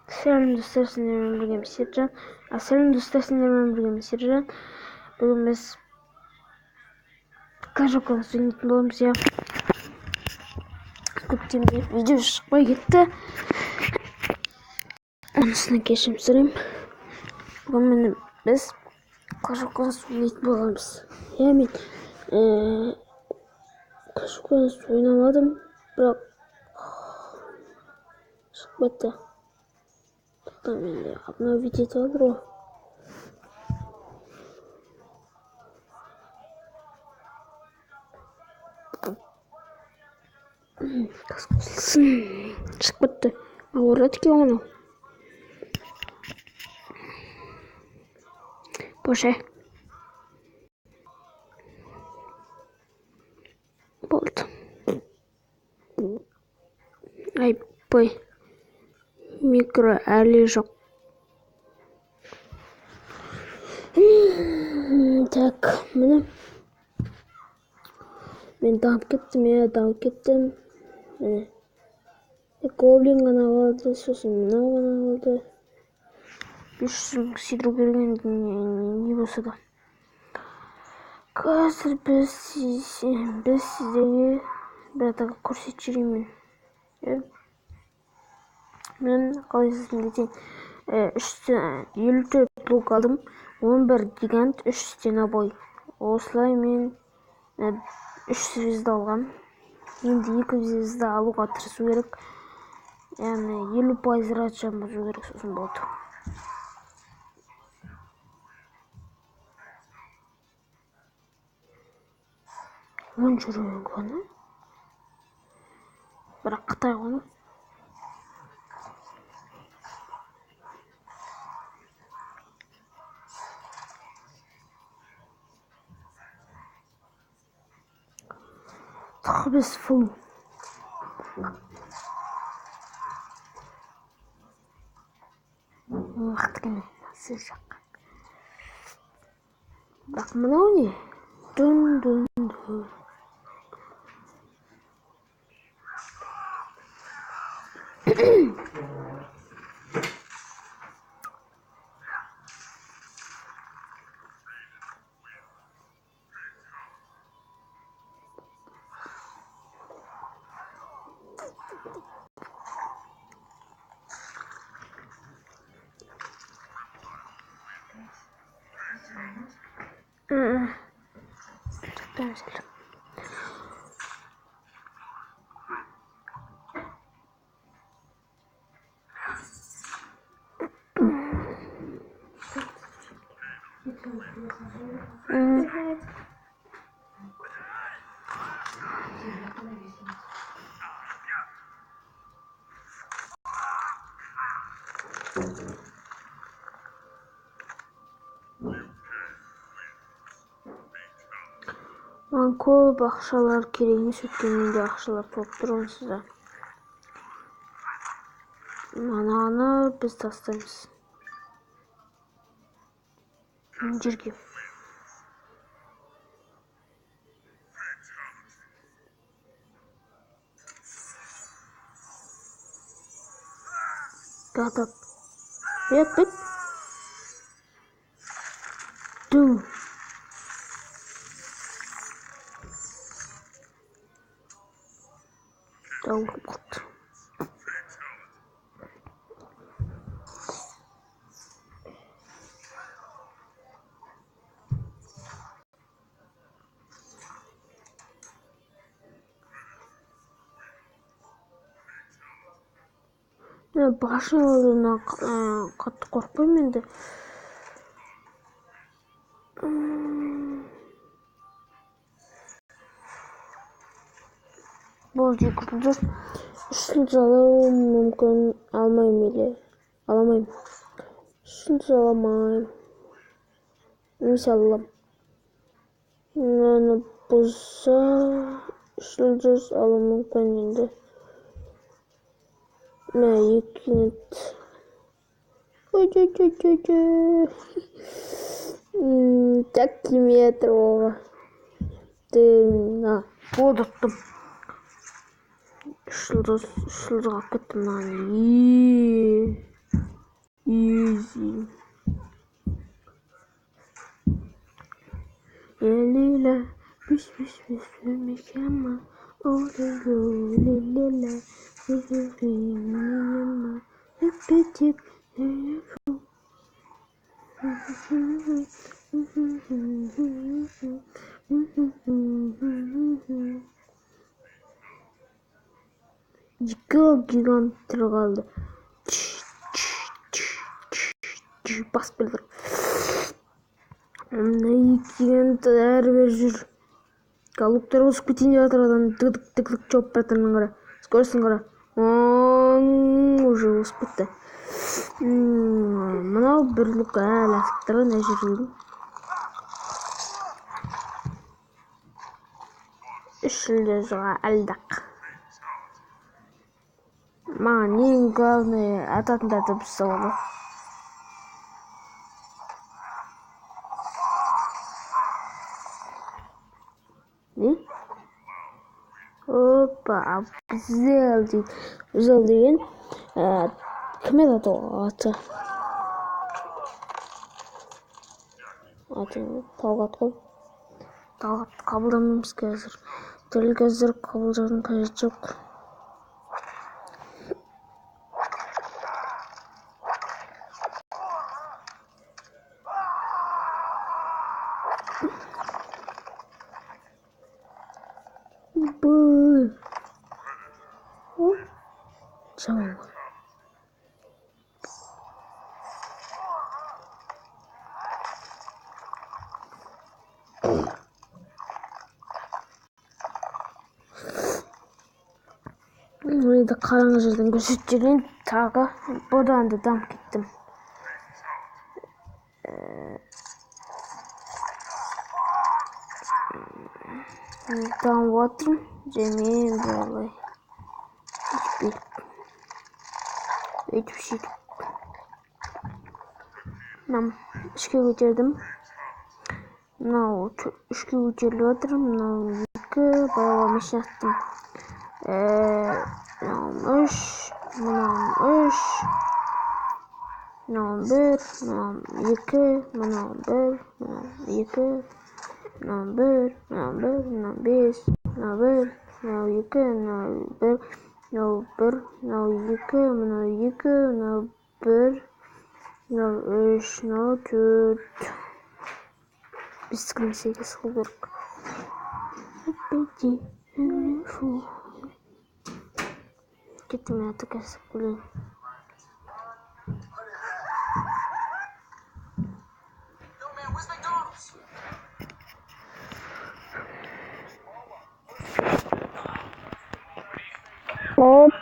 Selam dostlar, sinirlerim bugün Sircan. Selam dostlar, sinirlerim bugün Sircan. Bugün biz kaç konusu unutmamız ya. Gittiğim bir video çıkmaya gitti. Anısına geçim süreyim. Bugün biz kaç konusu unutmamız. Yani kaç konusu oynamadım. Bırak. Çıkmadı. Tamam ya. Abone video alır o. Çıkmadı. Avrat onu. Boşe. Болт. Ай, бой. Микро әлі жоқ. Так, міне. Мен дамып кеттім. Міне. Гоблин ғана қалды, сосын мынау ғана қалды. 500 сидро берген не болса да. Қазір біз сіздерге бір атаға көрсетіп жүремін. Мен қалайсызын десең 54 блок алдым, 11 гигант, 3 стена бой. Осылай мен 3 звезда алғам. Енді 2 звезда алуға тырысу керек. Яғни 50% ратшан бұзу керек, сосын болды. Он жүруін көні. Бірақ Қытай ғаны. Біз фул. Уақыт кеме. Сіз жақ. Бірақ мынау не? Дүн. Çok güzel. Мен көп ақшалар керек емес, өйткені менде ақшалар толып тұр, онсыз да. Ананы біз тастаймыз. Жерге. Гадап. Бет. Дүң. Дауыл құрт. Башына қатты қорқпаймын енді. Бұл жүгірді. Үшін жалауым мүмкін, алмайым еле. Аламайым. Үшін жаламайым. Немесе алам. Мені бұзса үшін жүз алам мүмкін енді. Мә, 2 минут. Так метрова. Дына. Бодыттым. Шылдыз қалып кеттім. mükemmel. Olelelelele. Mükemmel. Öpücük. Gigant 들어가는데 bas bilir. Ne gigant her bir jür. Galuklar olsun bitince atradan tık tık tık çok patanın gara. Skorsın gara. Уже успетте. Мынау бір лука ләсіктірі не жүргейді. 3 жүлдеге алдық. Маған ең главный ататындарды білсе болды. Не? Опа, Абзел дейді. Абзел деген кім еді аты? Аты Талғат қой. Талғат қабылдамаймыз қазір. Дәл қазір қабылдаудың қажеті жоқ. Tamam. Burayı da karanlık yerden gözüktüğün taga buradan da damp gittim. Down water Cemil böyle hiçbir şey. Nam işe götürdüm. Now işe götürüyorum. Now yıkı bağlamış yaptım. Nam iş, nam iş. Nam bir, nam yıkı, nam bir, nam yıkı. Nam bir, nam bir, nam beş, nam bir, nam yıkı, nam bir. No 1, no 2, no 2, no 1, no 3, no 4. Biz sıkıntı 8 kıldık. Peki. Gittim ya tıkasıp bulayım. Hop.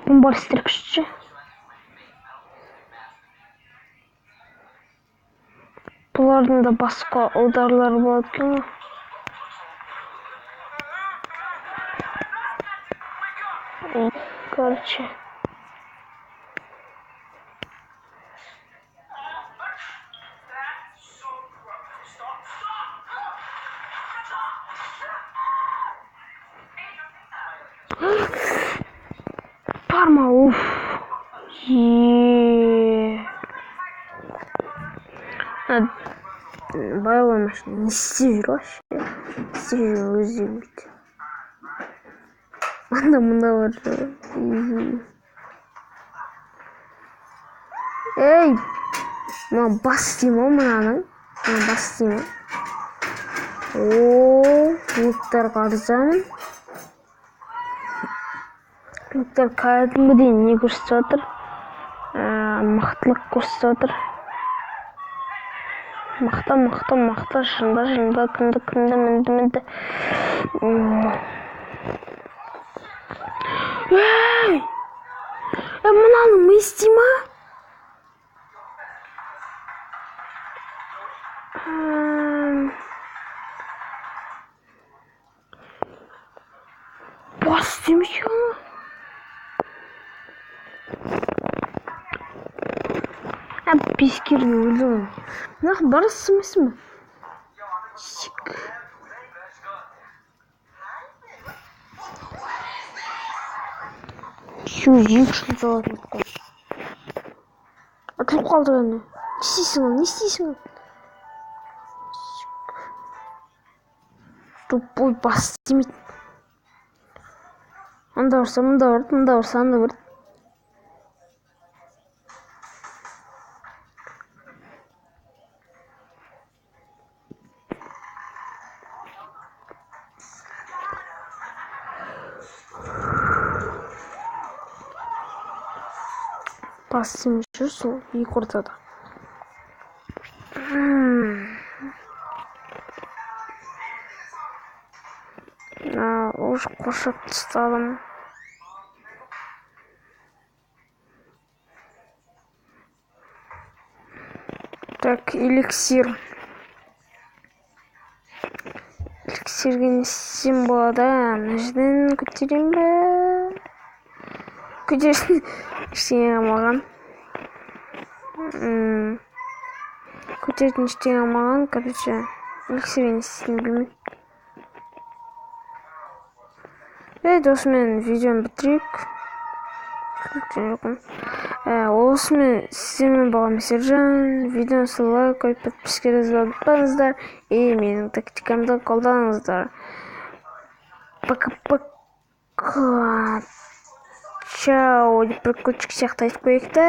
Бомбардир күшчү. Булардын да башка ударлары болот экен. Короче. Парма, уф. Байламаш, не істеп жүр вообще. Істеп жүр өзім бит. Мында бар. Ей! Мына бас дейм-ау мынаның. Мына бас дейм-ау. Луктар қарызамын. Луктар кәдімгідей не көрсетіп отыр? Мақтылық көрсетіп отыр. Мақта, жында, кімді, мінді. Ей! Мынаның не істей ма? Бас демеш ма? Пескерді өлдім. Мынақ барысы емес ме? Шик. Şu екі жыл жауатын қой. Атылып қалды ғана. Не істейсің ол? Не істейсің? Тупой бас істемейді. Анда барса, мында барады, мында барса, анда барады. Бас істемей жүр сол екі ортада. Уже қоршап тастадым. Так, эликсир. Эликсирге не істесем болады? Мына жерден көтерейін бе? Көтерсін. Ештеңе қалмаған. Көтеретін ештеңе қалмаған. Короче, эликсирге не істесем білмеймін. Осымен видеоны бітірейік. Осымен сіздермен болған Сержан. Видеоны лайк қойып, подписка жазуды ұмытпаңыздар. Менің тактикамды қолданыңыздар. Пока-пока. Чао. Деп бір күлшік сияқты айтып қояйық та.